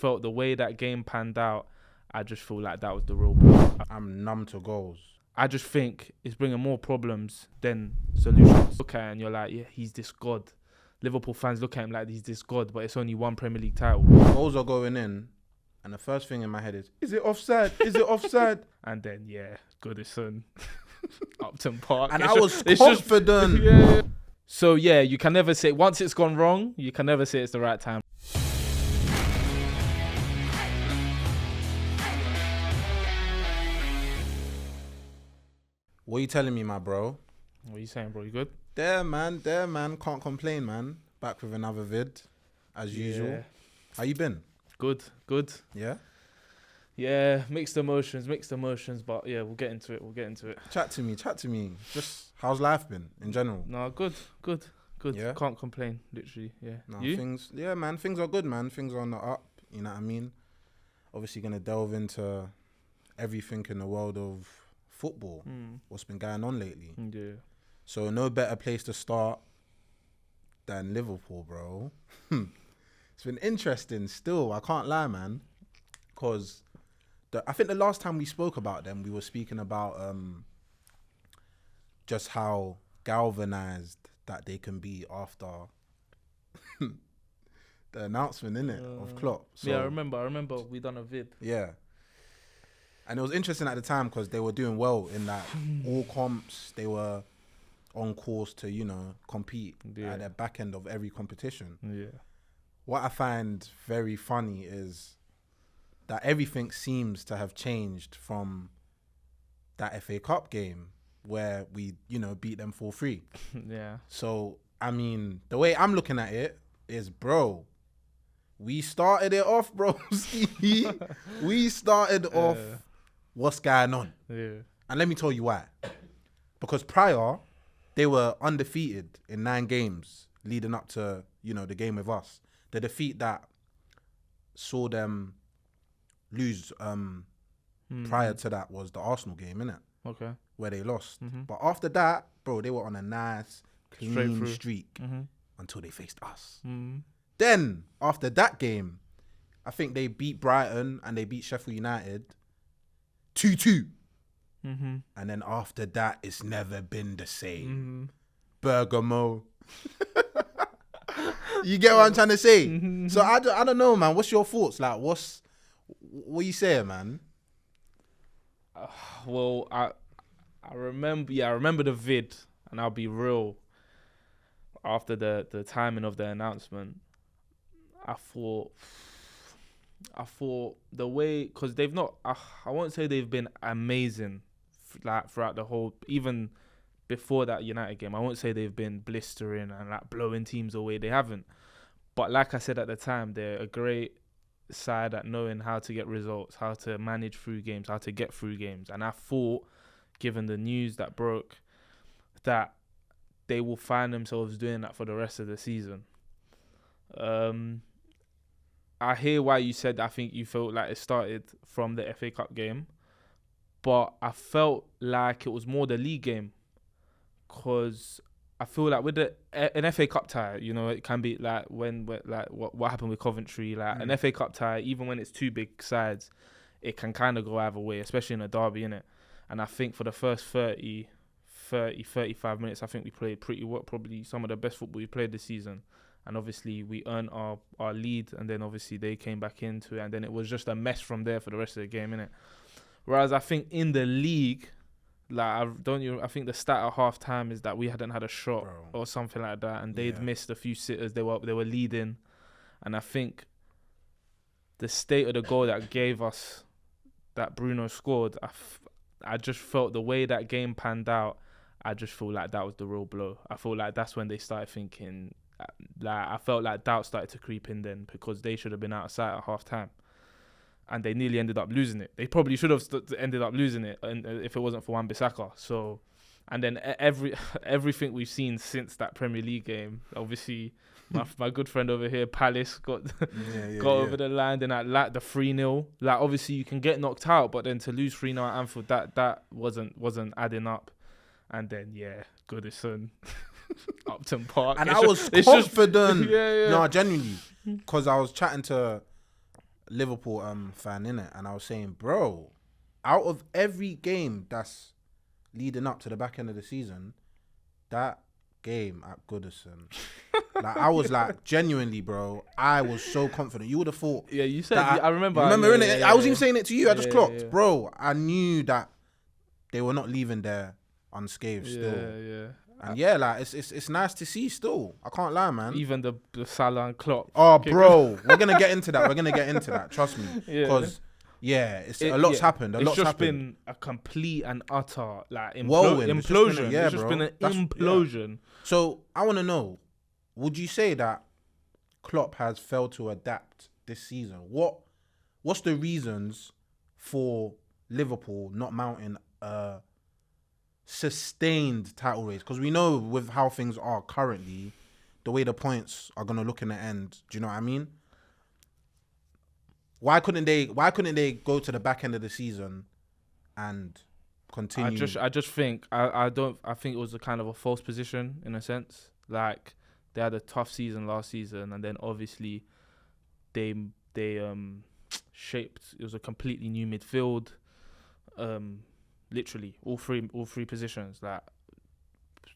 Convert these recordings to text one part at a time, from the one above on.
felt the way that game panned out, I just feel like that was the real blow. I'm numb to goals. I just think it's bringing more problems than solutions. Look at it and you're like, yeah, he's this god. Liverpool fans look at him like he's this god, but it's only one Premier League title. Goals are going in, and the first thing in my head is it offside? Is it offside? And then, yeah, Goodison, Upton Park. And I was confident. Yeah. So, yeah, you can never say, once it's gone wrong, you can never say it's the right time. What are you telling me, my bro? What are you saying, bro? You good? There, man. Can't complain, man. Back with another vid, as usual. How you been? Good. Yeah? Yeah, mixed emotions, but yeah, we'll get into it. Chat to me. Just, how's life been in general? No, good. Yeah? Can't complain, literally, yeah. No, You? things are good, man. Things are on the up, you know what I mean? Obviously gonna delve into everything in the world of football, what's been going on lately. Yeah. So no better place to start than Liverpool, bro. It's been interesting still, I can't lie, man. Because I think the last time we spoke about them, we were speaking about just how galvanized that they can be after the announcement, innit, of Klopp. So, yeah, I remember we done a vid. Yeah. And it was interesting at the time because they were doing well in that all comps. They were on course to, compete at the back end of every competition. Yeah. What I find very funny is that everything seems to have changed from that FA Cup game where we, beat them 4-3. Yeah. So, I mean, the way I'm looking at it is, bro, we started it off, bro. We started off what's going on. Yeah. And let me tell you why. Because prior, they were undefeated in 9 games leading up to, the game with us. The defeat that saw them lose prior to that was the Arsenal game, innit? Okay. Where they lost. But after that, bro, they were on a nice, clean streak until they faced us. Then, after that game, I think they beat Brighton and they beat Sheffield United 2-2. And then after that, it's never been the same. Bergamo. You get what I'm trying to say? So I don't know, man. What's your thoughts? Like, what you saying, man? Well, I remember the vid, and I'll be real. After the timing of the announcement, I thought the way, because they've not, I won't say they've been amazing, like throughout the whole, even before that United game. I won't say they've been blistering and like blowing teams away. They haven't. But like I said at the time, they're a great side at knowing how to get results, how to manage through games, how to get through games. And I thought, given the news that broke, that they will find themselves doing that for the rest of the season. I hear why you said I think you felt like it started from the FA Cup game, but I felt like it was more the league game, because I feel like with an FA Cup tie, it can be like what happened with Coventry, like an FA Cup tie, even when it's two big sides, it can kind of go either way, especially in a derby, innit? And I think for the first 35 minutes, I think we played pretty well, probably some of the best football we played this season. And obviously we earned our lead, and then obviously they came back into it, and then it was just a mess from there for the rest of the game, innit? Whereas I think in the league, I think the stat at half time is that we hadn't had a shot or something like that, and they'd missed a few sitters. They were leading, and I think the state of the goal that gave us that Bruno scored, I just felt the way that game panned out, I just feel like that was the real blow. I feel like that's when they started thinking, I felt like doubt started to creep in then, because they should have been out of sight at half time. And they nearly ended up losing it. They probably should have ended up losing it, and if it wasn't for Wan-Bissaka. So, and then everything we've seen since that Premier League game, obviously, my good friend over here, Palace, got over the line. Then at the 3-0, obviously you can get knocked out, but then to lose 3-0 at Anfield, that wasn't adding up. And then Goodison, Upton Park, and I was confident. No, genuinely, because I was chatting to Liverpool fan in it, and I was saying, bro, out of every game that's leading up to the back end of the season, that game at Goodison, like I was like genuinely, bro, I was so confident. You would have thought, Yeah, you said. I remember. innit? I was even saying it to you. I just clocked, yeah. bro. I knew that they were not leaving there unscathed still. Yeah. And yeah, like it's nice to see still. I can't lie, man. Even the Salah and Klopp. Oh, bro, we're gonna get into that. Trust me, because a lot's happened. It's just been a complete and utter like implosion. It's just been an implosion. Yeah. So I want to know, would you say that Klopp has failed to adapt this season? What's the reasons for Liverpool not mounting a sustained title race? Because we know with how things are currently, the way the points are gonna look in the end. Do you know what I mean? Why couldn't they go to the back end of the season and continue? I just think I think it was a kind of a false position in a sense. Like they had a tough season last season, and then obviously they shaped. It was a completely new midfield. Literally all three positions, like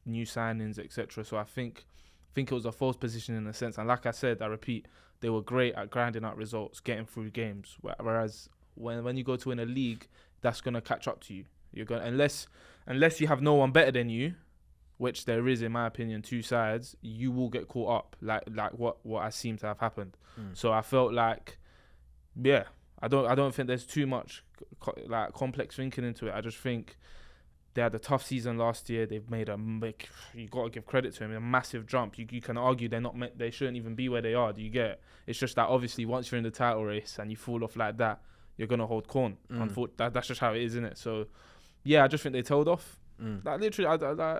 new signings, etc. So I think it was a false position in a sense. And like I said, I repeat, they were great at grinding out results, getting through games. Whereas when you go to win a league, that's gonna catch up to you. You're gonna unless you have no one better than you, which there is in my opinion, two sides. You will get caught up, like what I seem to have happened. So I felt like, yeah, I don't think there's too much like complex thinking into it. I just think they had a tough season last year. They've made you got to give credit to them, a massive jump. You can argue they shouldn't even be where they are. Do you get it? It's just that obviously once you're in the title race and you fall off like that, you're gonna hold corn. That's just how it is, isn't it? So yeah, I just think they told off. Like literally,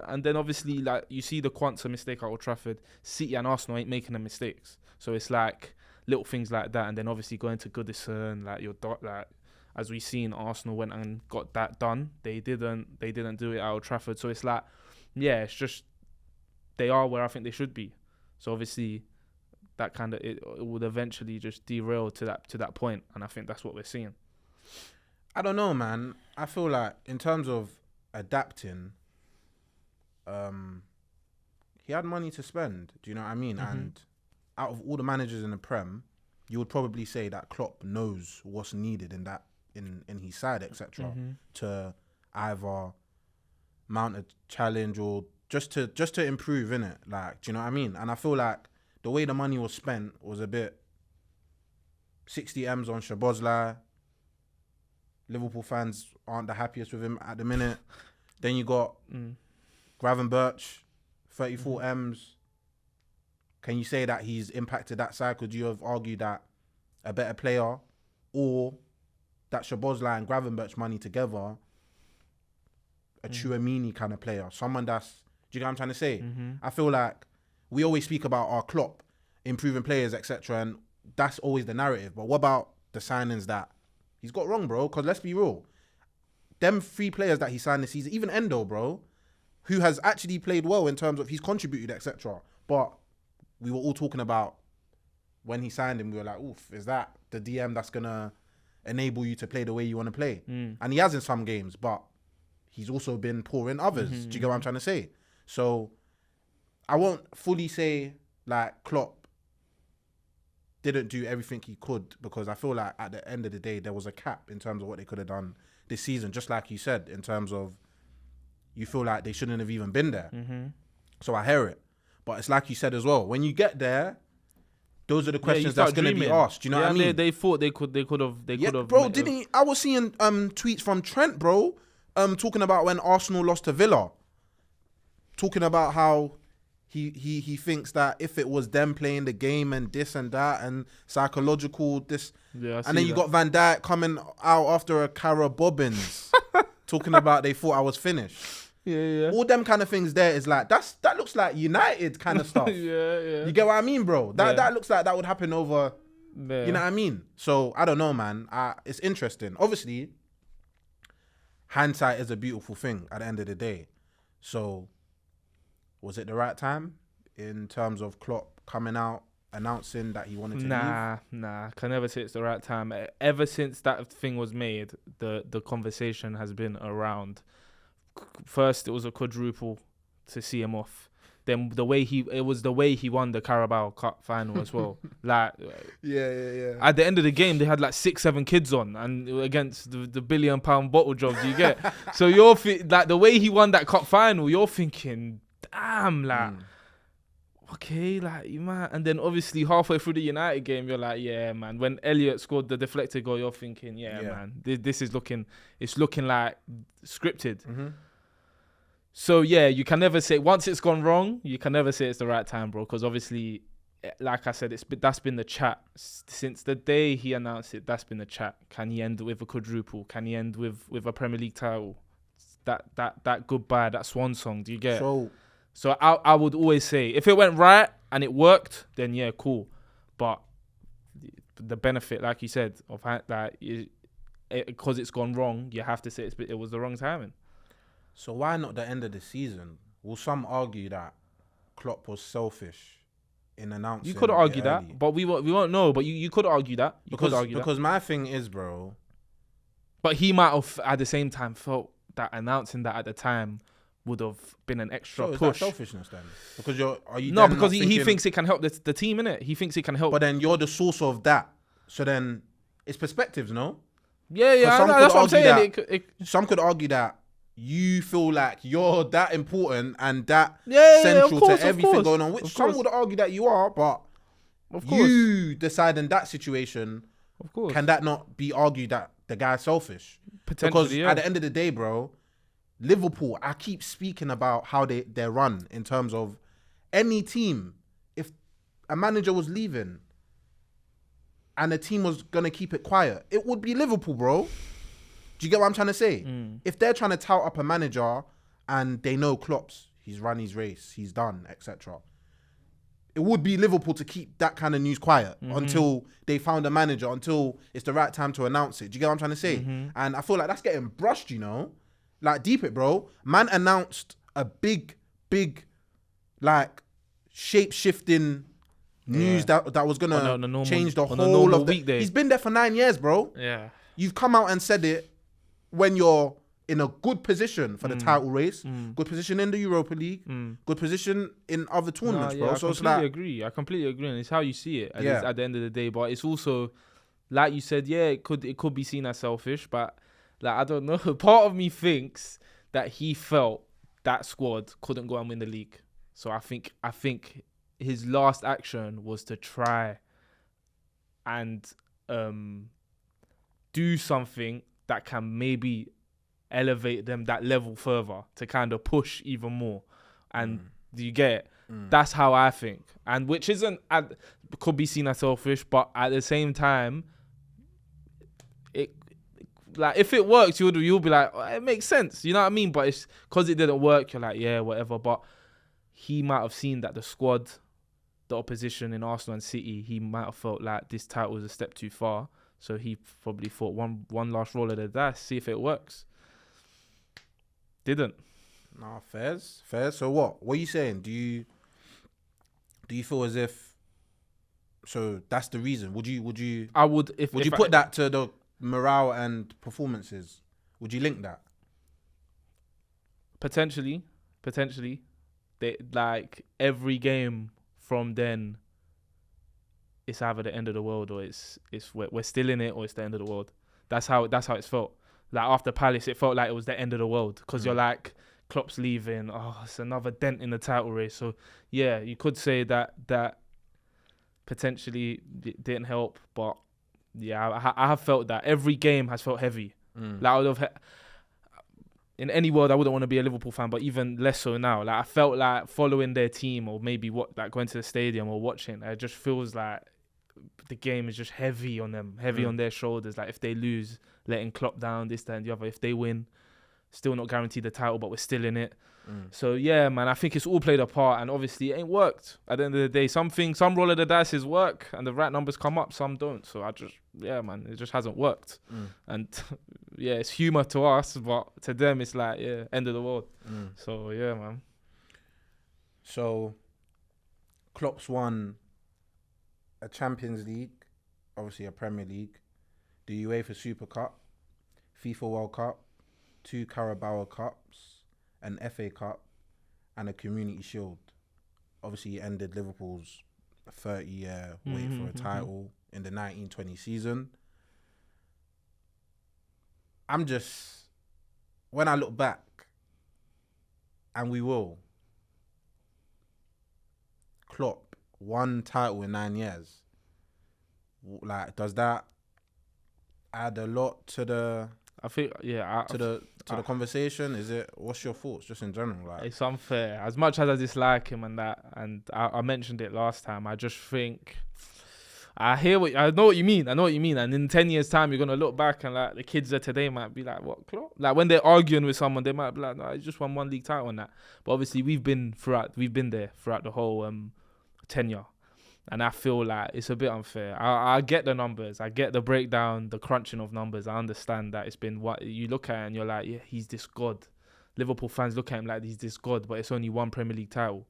and then obviously like you see the Quanta mistake at Old Trafford. City and Arsenal ain't making the mistakes, so it's like little things like that. And then obviously going to Goodison, like as we seen, Arsenal went and got that done. They didn't do it at Old Trafford. So it's like, yeah, it's just they are where I think they should be. So obviously that kind of it would eventually just derail to that point, and I think that's what we're seeing. I don't know, man. I feel like in terms of adapting, he had money to spend. Do you know what I mean? And out of all the managers in the Prem, you would probably say that Klopp knows what's needed in his side, etc., to either mount a challenge or just to improve, innit? Like, do you know what I mean? And I feel like the way the money was spent was a bit 60 M's on Szoboszlai. Liverpool fans aren't the happiest with him at the minute. Then you got Gravenberch, 34 M's. Can you say that he's impacted that side? Could you have argued that a better player, or that Szoboszlai and Gravenberch money together, a Tchouaméni kind of player, someone that's, do you know what I'm trying to say? I feel like we always speak about our Klopp improving players, etc., and that's always the narrative. But what about the signings that he's got wrong, bro? Because let's be real, them three players that he signed this season, even Endo, bro, who has actually played well in terms of he's contributed, etc., but we were all talking about when he signed him, we were like, oof, is that the DM that's going to enable you to play the way you want to play? And he has in some games, but he's also been poor in others. Do you get what I'm trying to say? So I won't fully say like Klopp didn't do everything he could, because I feel like at the end of the day, there was a cap in terms of what they could have done this season, just like you said, in terms of you feel like they shouldn't have even been there. So I hear it. But it's like you said as well, when you get there, those are the questions that's going to be asked. Do you know what I mean? They thought they could have. Bro, didn't he? I was seeing tweets from Trent, bro, talking about when Arsenal lost to Villa, talking about how he thinks that if it was them playing the game and this and that and psychological this, and then you got Van Dijk coming out after a Cara Bobbins talking about they thought I was finished. Yeah. All them kind of things there is like, that looks like United kind of stuff. Yeah. You get what I mean, bro? That looks like that would happen over, you know what I mean? So, I don't know, man. It's interesting. Obviously, hindsight is a beautiful thing at the end of the day. So, was it the right time in terms of Klopp coming out announcing that he wanted to leave? Nah. Can never say it's the right time. Ever since that thing was made, the conversation has been around. First, it was a quadruple to see him off. Then it was the way he won the Carabao Cup final as well. Like, yeah. At the end of the game, they had like 6-7 kids on, and against the £1 billion bottle jobs you get. So like the way he won that cup final, you're thinking, damn, like, okay, like you might. And then obviously halfway through the United game, you're like, yeah, man. When Elliott scored the deflected goal, you're thinking, yeah. Man, this is looking like scripted. Mm-hmm. So, yeah, you can never say, once it's gone wrong, you can never say it's the right time, bro. Because obviously, like I said, that's been the chat. Since the day he announced it, that's been the chat. Can he end with a quadruple? Can he end with a Premier League title? That goodbye, that swan song, do you get it? So I would always say, if it went right and it worked, then yeah, cool. But the benefit, like you said, of that, because it's gone wrong, you have to say it was the wrong timing. So why not the end of the season? Will some argue that Klopp was selfish in announcing? You could argue that, but we won't know. But you could argue that. Because my thing is, bro. But he might have at the same time felt that announcing that at the time would have been an extra push. Is that selfishness then? Because because he thinks it can help the team, innit? He thinks it can help. But then you're the source of that. So then it's perspectives, no? Yeah. That's what I'm saying. Some could argue that you feel like you're that important and that central to everything going on, which some would argue that you are, but you decide in that situation, of course, can that not be argued that the guy's selfish? Potentially, because at the end of the day, bro, Liverpool, I keep speaking about how they're run in terms of any team. If a manager was leaving and the team was going to keep it quiet, it would be Liverpool, bro. Do you get what I'm trying to say? If they're trying to tout up a manager and they know Klopp's, he's run his race, he's done, etc., it would be Liverpool to keep that kind of news quiet until they found a manager, until it's the right time to announce it. Do you get what I'm trying to say? And I feel like that's getting brushed, you know? Like, deep it, bro. Man announced a big, like, shape-shifting news that was going to change the whole of the weekday. He's been there for 9 years, bro. Yeah. You've come out and said it when you're in a good position for the title race, good position in the Europa League, good position in other tournaments, bro. So I completely agree. And it's how you see it at the end of the day. But it's also, like you said, it could be seen as selfish, but like, I don't know. Part of me thinks that he felt that squad couldn't go and win the league. So I think his last action was to try and do something that can maybe elevate them that level further to kind of push even more. And do you get it? That's how I think. And which could be seen as selfish, but at the same time, like, if it works, you'll be like, oh, it makes sense. You know what I mean? But it's because it didn't work, you're like, yeah, whatever. But he might have seen that the squad, the opposition in Arsenal and City, he might have felt like this title was a step too far. So he probably thought one last roll of the dice, see if it works. Didn't. Nah, fairs. So what? What are you saying? Do you feel as if? So that's the reason. Would you? I would. Would you put that to the morale and performances? Would you link that? Potentially. They, like, every game from then, it's either the end of the world or it's we're still in it or it's the end of the world. That's how it's felt. Like, after Palace, it felt like it was the end of the world because you're like, Klopp's leaving. Oh, it's another dent in the title race. So yeah, you could say that potentially didn't help, but yeah, I have felt that every game has felt heavy. Like, I would have. In any world, I wouldn't want to be a Liverpool fan, but even less so now. Like, I felt like following their team or maybe going to the stadium or watching, it just feels like the game is just heavy on them, on their shoulders. Like, if they lose, letting Klopp down, this, that, and the other. If they win, still not guaranteed the title, but we're still in it. So yeah, man, I think it's all played a part, and obviously it ain't worked. At the end of the day, some roll of the dice work, and the right numbers come up, some don't. So it just hasn't worked. And yeah, it's humour to us, but to them it's like, yeah, end of the world. So yeah, man. So Klopp's won a Champions League, obviously a Premier League, the UEFA Super Cup, FIFA World Cup, 2 Carabao Cups, an FA Cup, and a Community Shield. Obviously, he ended Liverpool's 30-year wait for a title in the 1920 season. When I look back, and we will, Klopp, 1 title in 9 years. Like, does that add a lot to the? I think, to the conversation. Is it? What's your thoughts, just in general? Like, it's unfair. As much as I dislike him and that, and I mentioned it last time, I just think I know what you mean. And in 10 years' time, you're gonna look back and like the kids of today might be like, "What, Klopp?" Like when they're arguing with someone, they might be like, "No, he just won 1 league title and that." But obviously, we've been there throughout the whole tenure. And I feel like it's a bit unfair. I get the numbers. I get the breakdown, the crunching of numbers. I understand that it's been what you look at and you're like, yeah, he's this god. Liverpool fans look at him like he's this god, but it's only 1 Premier League title.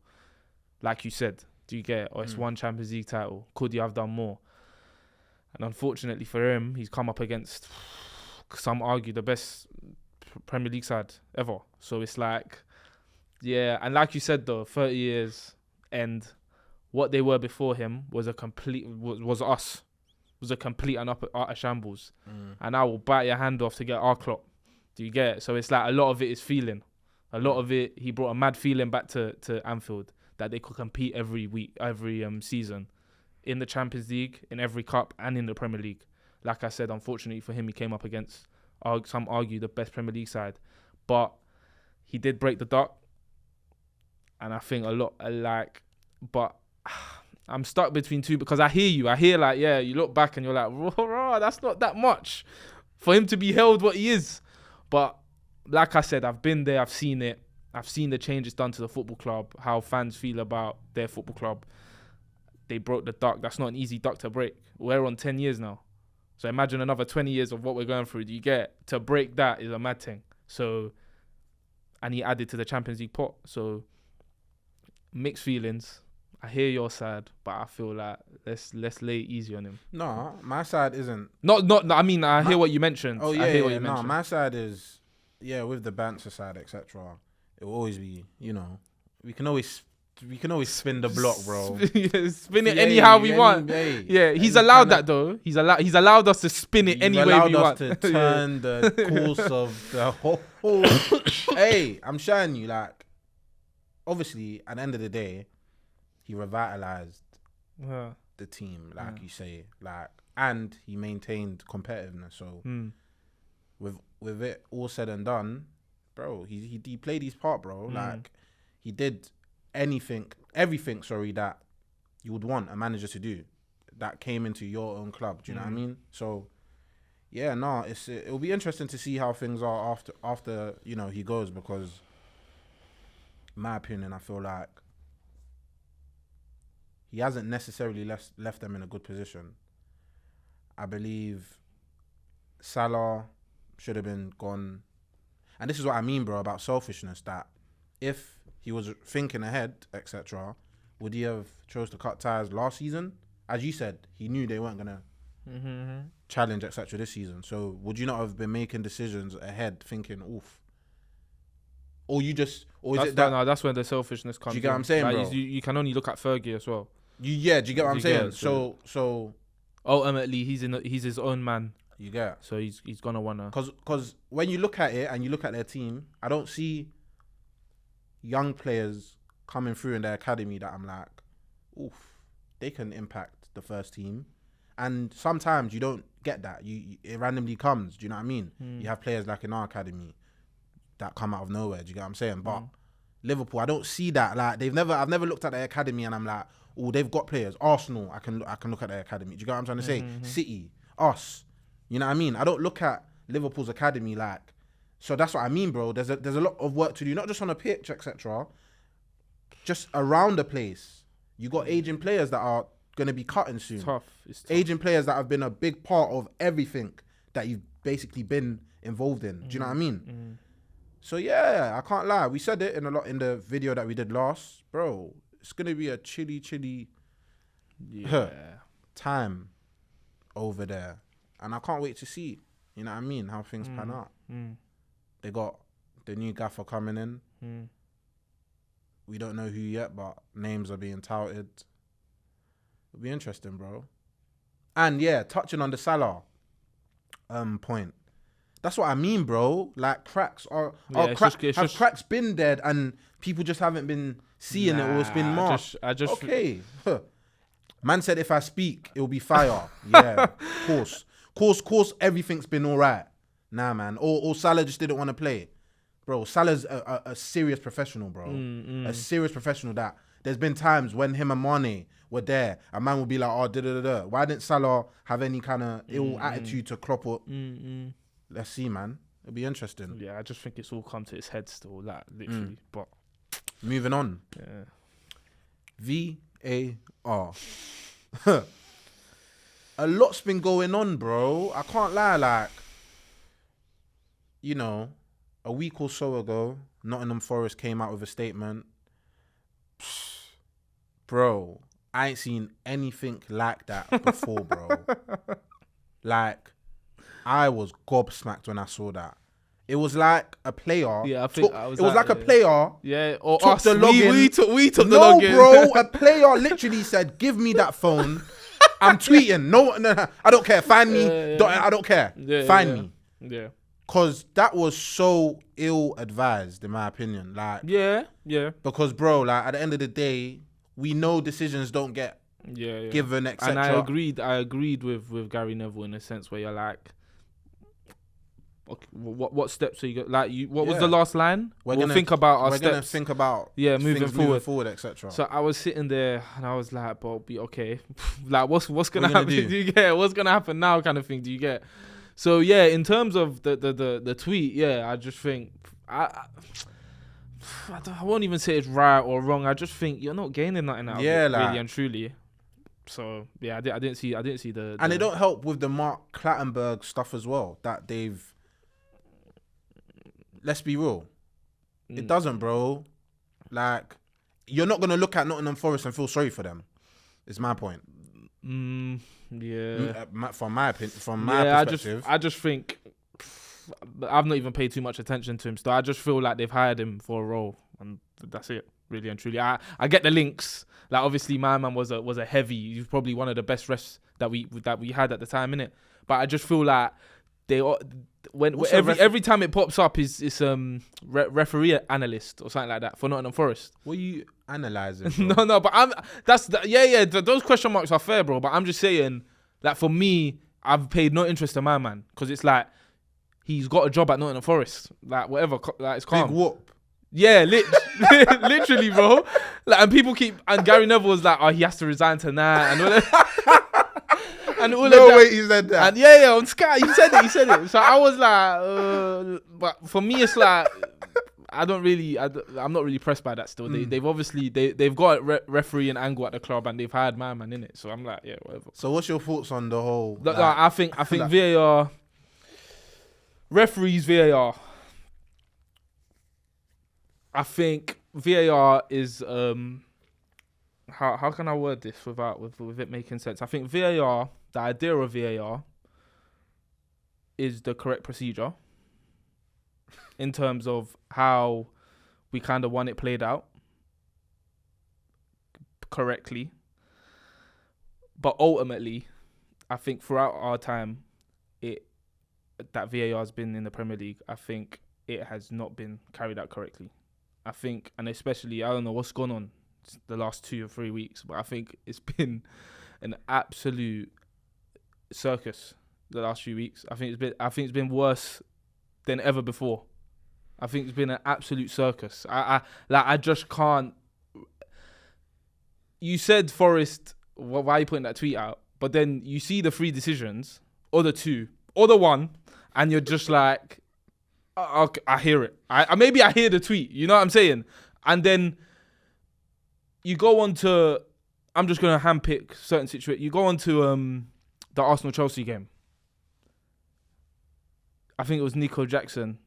Like you said, do you get it? Or it's 1 Champions League title. Could you have done more? And unfortunately for him, he's come up against, some argue, the best Premier League side ever. So it's like, yeah. And like you said though, 30 years and what they were before him was a complete and utter shambles. And I will bite your hand off to get our Klopp. Do you get it? So it's like a lot of it is feeling. A lot of it, he brought a mad feeling back to Anfield that they could compete every week, every season in the Champions League, in every cup and in the Premier League. Like I said, unfortunately for him, he came up against, some argue, the best Premier League side. But he did break the duck. And I think but I'm stuck between two because I hear you. I hear like, yeah, you look back and you're like, raw, that's not that much for him to be held what he is. But like I said, I've been there, I've seen it. I've seen the changes done to the football club, how fans feel about their football club. They broke the duck. That's not an easy duck to break. We're on 10 years now. So imagine another 20 years of what we're going through. Do you get it? To break that is a mad thing. So, and he added to the Champions League pot. So, mixed feelings. I hear your side, but I feel like let's lay it easy on him. No, my side isn't. Not. I mean, I hear what you mentioned. Oh yeah, no, my side is, with the banter side, etc. It will always be, we can always spin the block, bro. Spin it anyhow we want. Yeah, he's allowed that though. He's allowed us to spin it any way we want. Allowed us to turn the course of the whole. Hey, I'm showing you, like, obviously, at the end of the day, he revitalized the team, like you say, like, and he maintained competitiveness. So, with it all said and done, bro, he played his part, bro. Like, he did everything, that you would want a manager to do that came into your own club. Do you know what I mean? So, yeah, no, it'll be interesting to see how things are after he goes, because, in my opinion, I feel like he hasn't necessarily left them in a good position. I believe Salah should have been gone. And this is what I mean, bro, about selfishness, that if he was thinking ahead, etc., would he have chose to cut ties last season? As you said, he knew they weren't going to challenge, etc., this season. So would you not have been making decisions ahead thinking, oof? Or you just... Or is it that... No, that's when the selfishness comes in. Do you get what I'm saying, like, bro? You can only look at Fergie as well. Do you get what I'm saying? So ultimately, he's his own man. You get. So he's gonna wanna. Because when you look at it and you look at their team, I don't see young players coming through in their academy that I'm like, oof, they can impact the first team. And sometimes you don't get that. It randomly comes. Do you know what I mean? You have players like in our academy that come out of nowhere. Do you get what I'm saying? But Liverpool, I don't see that. Like, I've never looked at their academy and I'm like, oh, they've got players. Arsenal, I can look at their academy. Do you get what I'm trying to say? City, us. You know what I mean? I don't look at Liverpool's academy like. So that's what I mean, bro. There's a lot of work to do, not just on a pitch, etc. Just around the place. You got aging players that are going to be cutting soon. It's tough. Aging players that have been a big part of everything that you've basically been involved in. Do you know what I mean? So yeah, I can't lie. We said it in the video that we did last, bro. It's gonna be a chilly. Yeah. time over there, and I can't wait to see. You know what I mean? How things pan out. They got the new gaffer coming in. We don't know who yet, but names are being touted. It'll be interesting, bro. And yeah, touching on the Salah point. That's what I mean, bro. Like cracks have cracks been dead and people just haven't been seeing it, or it's been marked. Okay. Man said if I speak, it'll be fire. Yeah, course, everything's been all right. Nah, man. Or Salah just didn't want to play. Bro, Salah's a serious professional, bro. A serious professional that there's been times when him and Mane were there, a man would be like, oh, da-da-da-da. Why didn't Salah have any kind of ill attitude to Klopp? Let's see, man. It'll be interesting. Yeah, I just think it's all come to its head still, like, literally. But moving on. Yeah. VAR. A lot's been going on, bro. I can't lie, like, you know, a week or so ago, Nottingham Forest came out with a statement. Bro, I ain't seen anything like that before, bro. Like, I was gobsmacked when I saw that. It was like a player. Yeah, I think it was like a player. Yeah, or took us. The login. We took the login. No, bro. A player literally said, "Give me that phone. I'm tweeting. No, I don't care. Find me. I don't care. Find me." Yeah. Cause that was so ill advised, in my opinion. Like, yeah. Because, bro, like at the end of the day, we know decisions don't get given, etc. And I agreed with Gary Neville in a sense where you're like, okay, what steps are you going? Like, what was the last line? We'll think about our steps. We're gonna think about moving forward, etc. So I was sitting there and I was like, "But be okay. Like, what's gonna happen? Do you get what's gonna happen now?" Kind of thing. Do you get? So yeah, in terms of the tweet, yeah, I just think I won't even say it's right or wrong. I just think you're not gaining nothing out of it, like, really and truly. So yeah, I didn't see the and it don't help with the Mark Clattenburg stuff as well that they've. Let's be real, it doesn't, bro. Like, you're not gonna look at Nottingham Forest and feel sorry for them. Is my point. Yeah. From my opinion, from my perspective, I just think I've not even paid too much attention to him. So I just feel like they've hired him for a role, and that's it, really and truly. I get the links. Like, obviously, my man was a heavy. He's probably one of the best refs that we had at the time, innit? But I just feel like every time it pops up is referee analyst or something like that for Nottingham Forest. What are you analysing? No, but those question marks are fair, bro. But I'm just saying, like, for me, I've paid no interest in my man because it's like he's got a job at Nottingham Forest, like whatever, like it's calm. Big whoop. Yeah, literally, bro. Like, and people and Gary Neville was like, oh, he has to resign tonight and all that. And all no way he said that. And yeah, on Sky, he said it. So I was like, but for me, it's like, I'm not really pressed by that still. They've obviously, they've got a referee and angle at the club and they've hired my man in it. So I'm like, yeah, whatever. So what's your thoughts on the whole? I think VAR, referees VAR. I think VAR is, how can I word this with it making sense? I think VAR, the idea of VAR is the correct procedure in terms of how we kind of want it played out correctly. But ultimately, I think throughout our time, that VAR has been in the Premier League, I think it has not been carried out correctly. I think, and especially, I don't know what's gone on the last 2 or 3 weeks, but I think it's been an absolute circus the last few weeks. I think it's been worse than ever before. I think it's been an absolute circus. I just can't. You said Forest, why are you putting that tweet out? But then you see the 3 decisions, or the 2, or the 1, and you're just like, okay, I hear it. Maybe I hear the tweet. You know what I'm saying? And then you go on to, I'm just going to handpick certain situations. You go on to the Arsenal-Chelsea game. I think it was Nico Jackson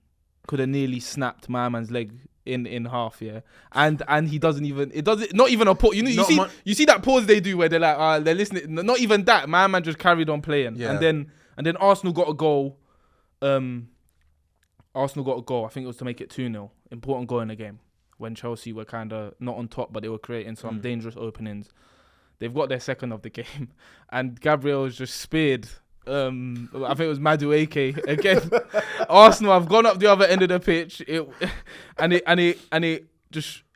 could have nearly snapped my man's leg in half, yeah, and he doesn't even not even a pause. You see that pause they do where they're like they're listening. Not even that. My man just carried on playing, and then Arsenal got a goal. Arsenal got a goal. I think it was to make it 2-0. Important goal in the game when Chelsea were kind of not on top, but they were creating some dangerous openings. They've got their second of the game, and Gabriel's just speared. I think it was Madueke again. Arsenal have gone up the other end of the pitch. It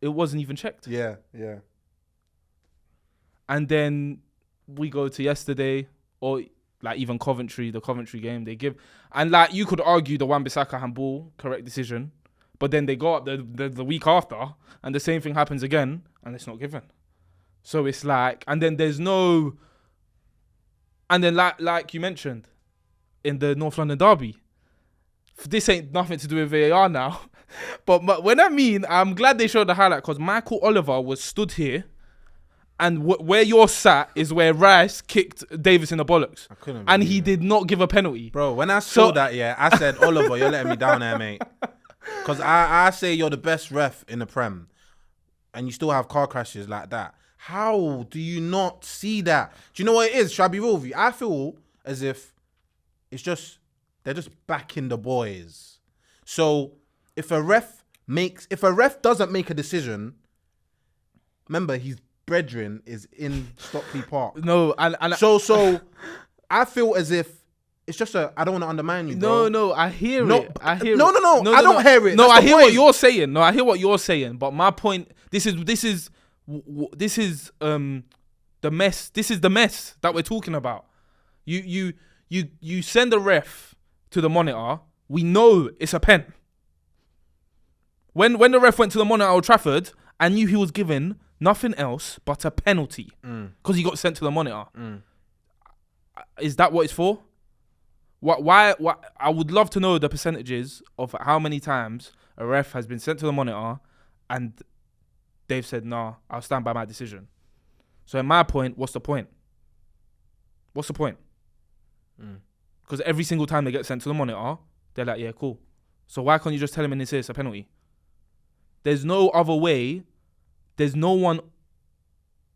wasn't even checked. Yeah. And then we go to yesterday, or like even the Coventry game. They give, and like you could argue the Wan-Bissaka handball, correct decision, but then they go up the week after, and the same thing happens again, and it's not given. So it's like, and then there's no. And then, like you mentioned, in the North London derby, this ain't nothing to do with VAR now. but when I'm glad they showed the highlight, because Michael Oliver was stood here, and where you're sat is where Rice kicked Davis in the bollocks. And he did not give a penalty. Bro, when I saw that, I said, Oliver, you're letting me down there, mate. Because I say you're the best ref in the Prem, and you still have car crashes like that. How do you not see that? Do you know what it is? Shall I be real with you? I feel as if they're just backing the boys. So if a ref doesn't make a decision, remember his brethren is in Stockley Park. No, and so I feel as if it's just I don't want to undermine you, bro. No, I hear it. I hear no, it. No, I don't hear it. No, I hear what you're saying. No, I hear what you're saying. But my point, this is the mess. This is the mess that we're talking about. You send a ref to the monitor. We know it's a pen. When the ref went to the monitor at Old Trafford, I knew he was given nothing else but a penalty because he got sent to the monitor. Is that what it's for? Why? I would love to know the percentages of how many times a ref has been sent to the monitor and they've said, nah, I'll stand by my decision. So in my point, what's the point? What's the point? Because every single time they get sent to the monitor, they're like, yeah, cool. So why can't you just tell him and say it's a penalty? There's no other way. There's no one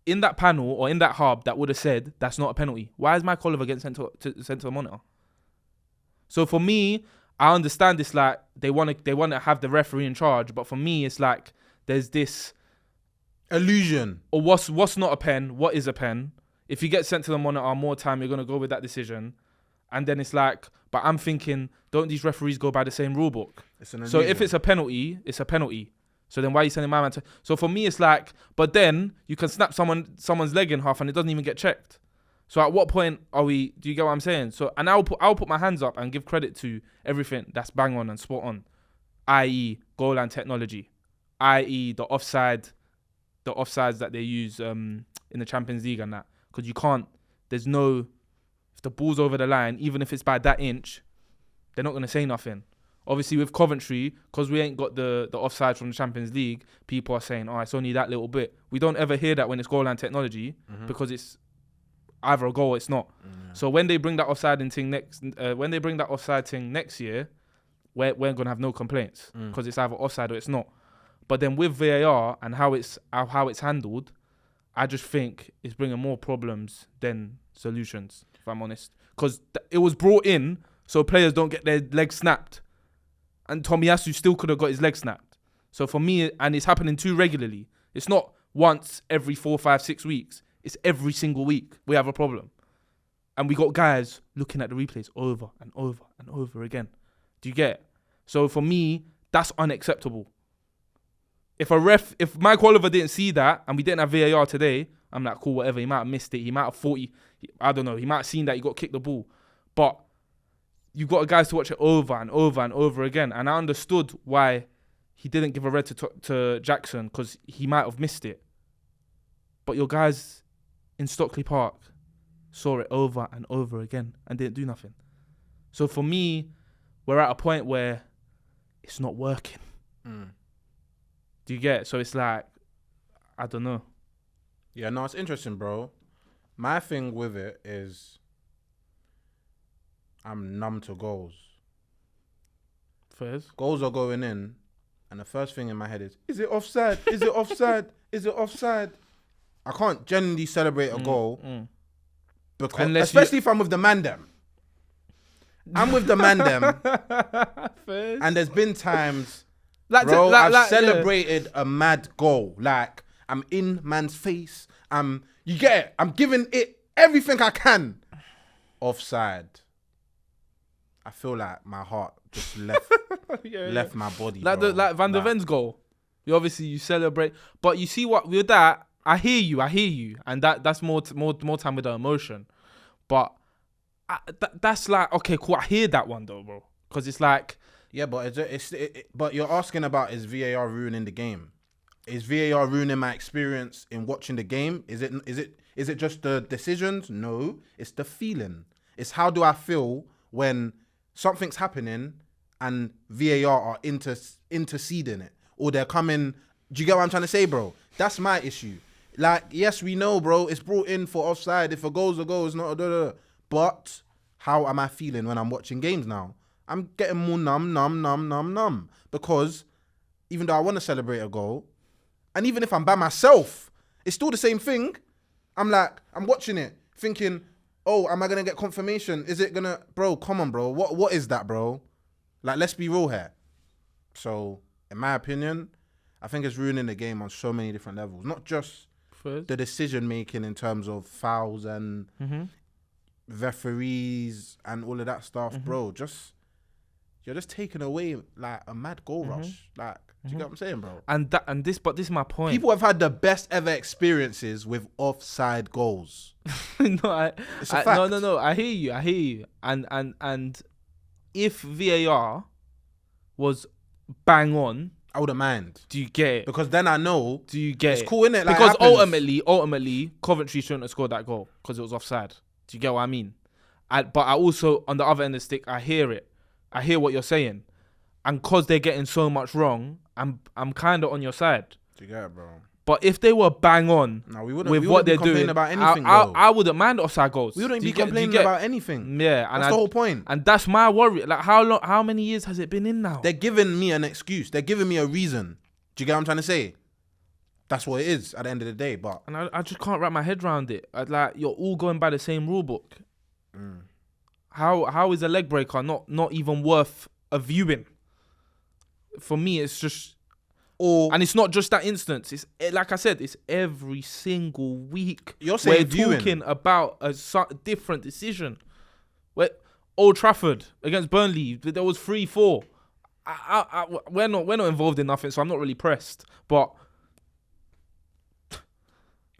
in that panel or in that hub that would have said that's not a penalty. Why is Mike Oliver getting sent to the monitor? So for me, I understand this, like they want to have the referee in charge, but for me, it's like there's this illusion. Or what's not a pen? What is a pen? If you get sent to the monitor more time, you're gonna go with that decision, and then it's like, but I'm thinking, don't these referees go by the same rule book? So if it's a penalty, it's a penalty. So then why are you sending my man to? So for me, it's like, but then you can snap someone's leg in half and it doesn't even get checked. So at what point are we? Do you get what I'm saying? So and I'll put my hands up and give credit to everything that's bang on and spot on, i.e. goal line technology, i.e. the offsides that they use in the Champions League and that, because you can't. There's no. If the ball's over the line, even if it's by that inch, they're not gonna say nothing. Obviously with Coventry, because we ain't got the offside from the Champions League, people are saying, oh, it's only that little bit. We don't ever hear that when it's goal line technology because it's either a goal or it's not. So when they bring that offside thing next year, we're gonna have no complaints because it's either offside or it's not. But then with VAR and how it's handled, I just think it's bringing more problems than solutions, if I'm honest. Because it was brought in so players don't get their legs snapped. And Tomiyasu still could have got his leg snapped. So for me, and it's happening too regularly. It's not once every 4, 5, 6 weeks. It's every single week we have a problem. And we got guys looking at the replays over and over and over again. Do you get it? So for me, that's unacceptable. If Mike Oliver didn't see that and we didn't have VAR today, I'm like, cool, whatever. He might have missed it. He might have thought I don't know. He might have seen that he got kicked the ball. But you've got guys to watch it over and over and over again. And I understood why he didn't give a red to Jackson, because he might have missed it. But your guys in Stockley Park saw it over and over again and didn't do nothing. So for me, we're at a point where it's not working. Do you get it? So it's like, I don't know. Yeah, no, it's interesting, bro. My thing with it is I'm numb to goals. Fairs. Goals are going in, and the first thing in my head is it offside? Is it offside? Is it offside? I can't genuinely celebrate a goal because, especially if I'm with the man them. I'm with the man them, and there's been times, bro, I've celebrated a mad goal. Like, I'm in man's face. You get it? I'm giving it everything I can. Offside. I feel like my heart just left my body. Like bro. like Van der Ven's goal. You celebrate, but you see what with that. I hear you, and that's more time with the emotion, but that's like, okay, cool. I hear that one though, bro, because it's like, yeah, but but you're asking about, is VAR ruining the game? Is VAR ruining my experience in watching the game? Is it just the decisions? No, it's the feeling. It's how do I feel when something's happening and VAR are interceding it, or they're coming. Do you get what I'm trying to say, bro? That's my issue. Like, yes, we know, bro, it's brought in for offside. If a goal's a goal, it's not a But how am I feeling when I'm watching games now? I'm getting more numb. Because even though I want to celebrate a goal, and even if I'm by myself, it's still the same thing. I'm watching it, thinking, oh, am I going to get confirmation? Is it going to... Bro, come on, bro. What is that, bro? Like, let's be real here. So, in my opinion, I think it's ruining the game on so many different levels. Not just the decision-making in terms of fouls and referees and all of that stuff, bro. You're just taking away, like, a mad goal rush. Like, do you get what I'm saying, bro? But this is my point. People have had the best ever experiences with offside goals. It's a fact. No. I hear you. And if VAR was bang on, I wouldn't mind. Do you get it? Because then I know. Do you get it's it? Cool, innit? Like, because ultimately, Coventry shouldn't have scored that goal because it was offside. Do you get what I mean? But I also, on the other end of the stick, I hear it. I hear what you're saying. And because they're getting so much wrong, I'm kind of on your side. Do you get it, bro? But if they were bang on with what they're doing, about anything, I wouldn't mind offside goals. We wouldn't be complaining about anything. Yeah, and that's the whole point. And that's my worry. Like, how many years has it been in now? They're giving me an excuse. They're giving me a reason. Do you get what I'm trying to say? That's what it is at the end of the day. But and I just can't wrap my head around it. Like, you're all going by the same rule book. How is a leg breaker not even worth a viewing? For me, it's just... And it's not just that instance. It's like I said, it's every single week. You're saying we're talking about a different decision. Where Old Trafford against Burnley, there was 3-4. We're not involved in nothing, so I'm not really pressed. But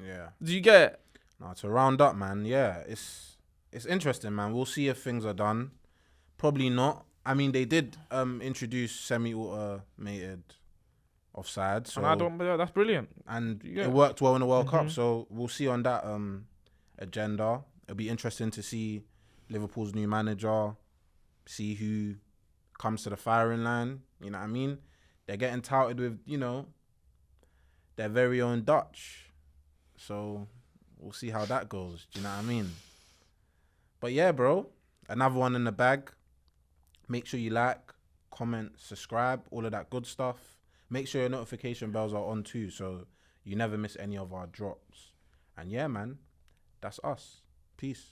yeah, do you get it? No, to round up, man. Yeah, it's interesting, man. We'll see if things are done. Probably not. I mean, they did introduce semi-automated offside, so that's brilliant, and it worked well in the World Cup. So we'll see on that agenda. It'll be interesting to see Liverpool's new manager, see who comes to the firing line. You know what I mean? They're getting touted with, their very own Dutch. So we'll see how that goes. Do you know what I mean? But yeah, bro, another one in the bag. Make sure you like, comment, subscribe, all of that good stuff. Make sure your notification bells are on too, so you never miss any of our drops. And yeah, man, that's us. Peace.